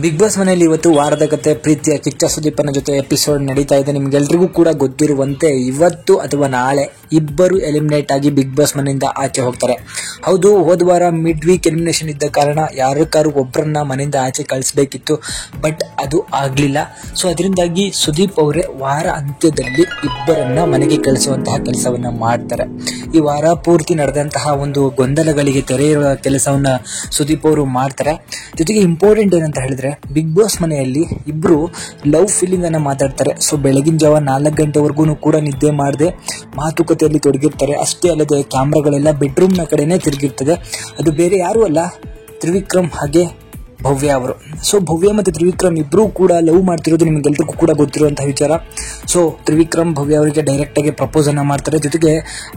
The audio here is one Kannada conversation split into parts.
ಬಿಗ್ ಬಾಸ್ ಮನೆಯಲ್ಲಿ ಇವತ್ತು ವಾರದ ಕತೆ ಪ್ರೀತಿಯ ಕಿಚ್ಚ ಸುದೀಪನ ಜೊತೆ ಎಪಿಸೋಡ್ ನಡೀತಾ ಇದೆ. ನಿಮ್ಗೆಲ್ರಿಗೂ ಕೂಡ ಗೊತ್ತಿರುವಂತೆ ಇವತ್ತು ಅಥವಾ ನಾಳೆ ಇಬ್ಬರು ಎಲಿಮಿನೇಟ್ ಆಗಿ ಬಿಗ್ ಬಾಸ್ ಮನೆಯಿಂದ ಆಚೆ ಹೋಗ್ತಾರೆ. ಹೌದು, ಹೋದ ವಾರ ಮಿಡ್ ವೀಕ್ ಎಲಿಮಿನೇಷನ್ ಇದ್ದ ಕಾರಣ ಯಾರಕ್ಕಾರು ಒಬ್ಬರನ್ನ ಮನೆಯಿಂದ ಆಚೆ ಕಳಿಸ್ಬೇಕಿತ್ತು, ಬಟ್ ಅದು ಆಗಲಿಲ್ಲ. ಸೊ ಅದರಿಂದಾಗಿ ಸುದೀಪ್ ಅವರೇ ವಾರ ಅಂತ್ಯದಲ್ಲಿ ಇಬ್ಬರನ್ನ ಮನೆಗೆ ಕಳಿಸುವಂತಹ ಕೆಲಸವನ್ನ ಮಾಡ್ತಾರೆ. ಈ ವಾರ ಪೂರ್ತಿ ನಡೆದಂತಹ ಒಂದು ಗೊಂದಲಗಳಿಗೆ ತೆರೆ ಇರುವ ಕೆಲಸವನ್ನ ಸುದೀಪ್ ಅವರು ಮಾಡ್ತಾರೆ. ಜೊತೆಗೆ ಇಂಪಾರ್ಟೆಂಟ್ ಏನಂತ ಹೇಳಿದ್ರೆ, ಬಿಗ್ ಬಾಸ್ ಮನೆಯಲ್ಲಿ ಇಬ್ರು ಲವ್ ಫೀಲಿಂಗ್ ಅನ್ನ ಮಾತಾಡ್ತಾರೆ. ಸೊ ಬೆಳಗಿನ ಜಾವ 4 ಗಂಟೆವರೆಗೂ ಕೂಡ ನಿದ್ದೆ ಮಾಡದೆ ಮಾತುಕತೆಯಲ್ಲಿ ತೊಡಗಿರ್ತಾರೆ. ಅಷ್ಟೇ ಅಲ್ಲದೆ ಕ್ಯಾಮ್ರಾಗಳೆಲ್ಲ ಬೆಡ್ರೂಮ್ ನ ಕಡೆನೇ ತಿರುಗಿರ್ತದೆ. ಅದು ಬೇರೆ ಯಾರು ಅಲ್ಲ, ತ್ರಿವಿಕ್ರಮ್ ಹಾಗೆ ಭವ್ಯ ಅವರು. ಸೊ ಭವ್ಯ ಮತ್ತು ತ್ರಿವಿಕ್ರಮ್ ಇಬ್ರು ಕೂಡ ಲವ್ ಮಾಡ್ತಿರೋದು ನಿಮಗೆಲ್ರಿಗೂ ಕೂಡ ಗೊತ್ತಿರುವಂತಹ ವಿಚಾರ. ಸೊ ತ್ರಿವಿಕ್ರಮ್ ಭವ್ಯ ಅವರಿಗೆ ಡೈರೆಕ್ಟ್ ಆಗಿ ಪ್ರಪೋಸ್ ಅನ್ನ ಮಾಡ್ತಾರೆ. ಜೊತೆಗೆ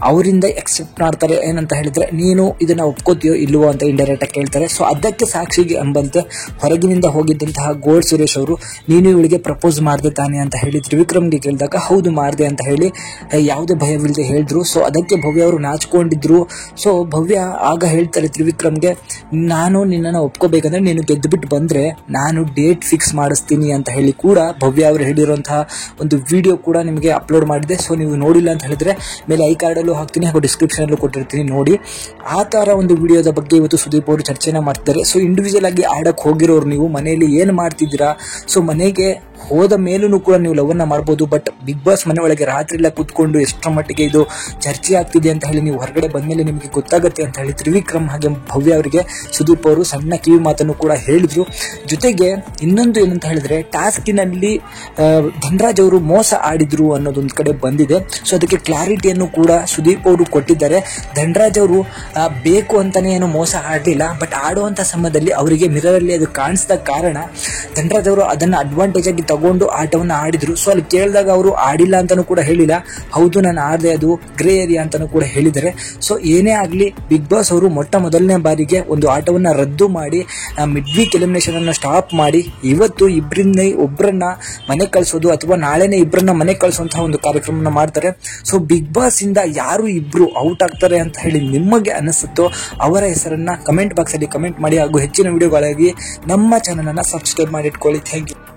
ಅವರಿಂದ ಎಕ್ಸೆಪ್ಟ್ ಮಾಡ್ತಾರೆ. ಏನಂತ ಹೇಳಿದ್ರೆ, ನೀನು ಇದನ್ನ ಒಪ್ಕೋತೀಯೋ ಇಲ್ವೋ ಅಂತ ಇಂಡೈರೆಕ್ಟ್ ಆಗಿ ಕೇಳ್ತಾರೆ. ಸೊ ಅದಕ್ಕೆ ಸಾಕ್ಷಿಗೆ ಎಂಬಂತೆ ಹೊರಗಿನಿಂದ ಹೋಗಿದ್ದಂತಹ ಗೋಲ್ಡ್ ಸುರೇಶ್ ಅವರು, ನೀನು ಇವಳಿಗೆ ಪ್ರಪೋಸ್ ಮಾಡಿದೆ ತಾನೆ ಅಂತ ಹೇಳಿ ತ್ರಿವಿಕ್ರಮ್ಗೆ ಕೇಳಿದಾಗ ಹೌದು ಮಾಡಿದೆ ಅಂತ ಹೇಳಿ ಯಾವುದೇ ಭಯವಿಲ್ಲದೆ ಹೇಳಿದ್ರು. ಸೊ ಅದಕ್ಕೆ ಭವ್ಯ ಅವರು ನಾಚಿಕೊಂಡಿದ್ರು. ಸೊ ಭವ್ಯ ಆಗ ಹೇಳ್ತಾರೆ ತ್ರಿವಿಕ್ರಮ್ಗೆ, ನಾನು ನಿನ್ನನ್ನು ಒಪ್ಕೋಬೇಕಂದ್ರೆ ನೀನು ಗೆದ್ದುಬಿಟ್ಟು ಬಂದ್ರೆ ನಾನು ಡೇಟ್ ಫಿಕ್ಸ್ ಮಾಡಿಸ್ತೀನಿ ಅಂತ ಹೇಳಿ ಕೂಡ ಭವ್ಯ ಅವರು ಹೇಳಿರುವಂತಹ ಒಂದು ವಿಡಿಯೋ ಕೂಡ ನಿಮಗೆ ಅಪ್ಲೋಡ್ ಮಾಡಿದೆ. ಸೊ ನೀವು ನೋಡಿಲ್ಲ ಅಂತ ಹೇಳಿದ್ರೆ ಮೇಲೆ ಐ ಕಾರ್ಡಲ್ಲೂ ಹಾಕ್ತೀನಿ ಹಾಗೂ ಡಿಸ್ಕ್ರಿಪ್ಷನಲ್ಲೂ ಕೊಟ್ಟಿರ್ತೀನಿ, ನೋಡಿ. ಆ ಥರ ಒಂದು ವಿಡಿಯೋದ ಬಗ್ಗೆ ಇವತ್ತು ಸುದೀಪ್ ಅವರು ಚರ್ಚೆನ ಮಾಡ್ತಿದ್ದಾರೆ. ಸೊ ಇಂಡಿವಿಜುವಲ್ ಆಗಿ ಆಡಕ್ಕೆ ಹೋಗಿರೋರು ನೀವು ಮನೆಯಲ್ಲಿ ಏನು ಮಾಡ್ತಿದ್ದೀರಾ? ಸೊ ಮನೆಗೆ ಹೋದ ಮೇಲೂ ಕೂಡ ನೀವು ಲವ್ ಅನ್ನ ಮಾಡ್ಬೋದು, ಬಟ್ ಬಿಗ್ ಬಾಸ್ ಮನೆ ಒಳಗೆ ರಾತ್ರಿ ಎಲ್ಲ ಕೂತ್ಕೊಂಡು ಎಷ್ಟರ ಮಟ್ಟಿಗೆ ಇದು ಚರ್ಚೆ ಆಗ್ತಿದೆ ಅಂತ ಹೇಳಿ ನೀವು ಹೊರಗಡೆ ಬಂದ್ಮೇಲೆ ನಿಮಗೆ ಗೊತ್ತಾಗುತ್ತೆ ಅಂತ ಹೇಳಿ ತ್ರಿವಿಕ್ರಮ್ ಹಾಗೆ ಭವ್ಯ ಅವರಿಗೆ ಸುದೀಪ್ ಅವರು ಸಣ್ಣ ಕಿವಿ ಮಾತನ್ನು ಕೂಡ ಹೇಳಿದ್ರು. ಜೊತೆಗೆ ಇನ್ನೊಂದು ಏನಂತ ಹೇಳಿದ್ರೆ, ಟಾಸ್ಕಿನಲ್ಲಿ ಧನರಾಜ್ ಅವರು ಮೋಸ ಆಡಿದ್ರು ಅನ್ನೋದೊಂದು ಕಡೆ ಬಂದಿದೆ. ಸೊ ಅದಕ್ಕೆ ಕ್ಲಾರಿಟಿಯನ್ನು ಕೂಡ ಸುದೀಪ್ ಅವರು ಕೊಟ್ಟಿದ್ದಾರೆ. ಧನರಾಜ್ ಅವರು ಬೇಕು ಅಂತಾನೆ ಏನು ಮೋಸ ಆಡಲಿಲ್ಲ, ಬಟ್ ಆಡುವಂತ ಸಮಯದಲ್ಲಿ ಅವರಿಗೆ ಮಿರರಲ್ಲಿ ಅದು ಕಾಣಿಸಿದ ಕಾರಣ ಧನರಾಜ್ ಅವರು ಅದನ್ನ ಅಡ್ವಾಂಟೇಜ್ ಆಗಿ ತಗೊಂಡು ಆಟವನ್ನು ಆಡಿದ್ರು. ಸೊ ಅಲ್ಲಿ ಕೇಳಿದಾಗ ಅವರು ಆಡಿಲ್ಲ ಅಂತಾನೂ ಕೂಡ ಹೇಳಿಲ್ಲ, ಹೌದು ನಾನು ಆಡಿದೆ, ಅದು ಗ್ರೇ ಏರಿಯಾ ಅಂತಾನೂ ಕೂಡ ಹೇಳಿದ್ದಾರೆ. ಸೊ ಏನೇ ಆಗಲಿ, ಬಿಗ್ ಬಾಸ್ ಅವರು ಮೊದಲನೇ ಬಾರಿಗೆ ಒಂದು ಆಟವನ್ನು ರದ್ದು ಮಾಡಿ ಮಿಡ್ ವೀಕ್ ಎಲಿಮಿನೇಷನ್ ಅನ್ನು ಸ್ಟಾಪ್ ಮಾಡಿ ಇವತ್ತು ಒಬ್ಬರನ್ನ ಮನೆ ಕಳಿಸೋದು ಅಥವಾ ನಾಳೆನೇ ಇಬ್ಬರನ್ನ ಮನೆ ಕಳಿಸುವಂತಹ ಒಂದು ಕಾರ್ಯಕ್ರಮನ ಮಾಡ್ತಾರೆ. ಸೊ ಬಿಗ್ ಬಾಸ್ ಇಂದ ಯಾರು ಇಬ್ರು ಔಟ್ ಆಗ್ತಾರೆ ಅಂತ ಹೇಳಿ ನಿಮಗೆ ಅನಿಸುತ್ತೋ ಅವರ ಹೆಸರನ್ನ ಕಮೆಂಟ್ ಬಾಕ್ಸ್ ಅಲ್ಲಿ ಕಮೆಂಟ್ ಮಾಡಿ ಹಾಗೂ ಹೆಚ್ಚಿನ ವಿಡಿಯೋಗಳಾಗಿ ನಮ್ಮ ಚಾನಲ್ ಅನ್ನ ಸಬ್ಸ್ಕ್ರೈಬ್ ಮಾಡಿ ಇಟ್ಕೊಳ್ಳಿ. Thank you.